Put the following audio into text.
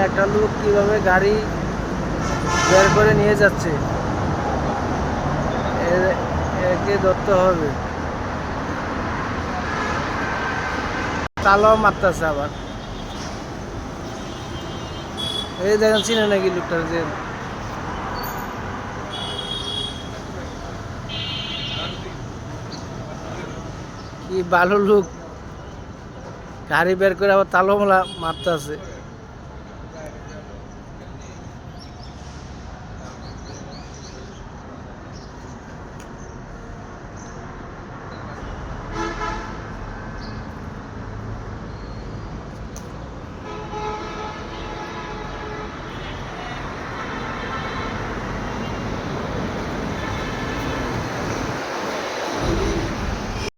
একটা লোক কিভাবে গাড়ি বের করে নিয়ে যাচ্ছে, একে ধরতে হবে। তালাও মারতেছে আবার। এই দেখেন, চিনে নাকি লোকটার যে কি ভালো লোক, গাড়ি বের করে আবার তালা মারতেছে।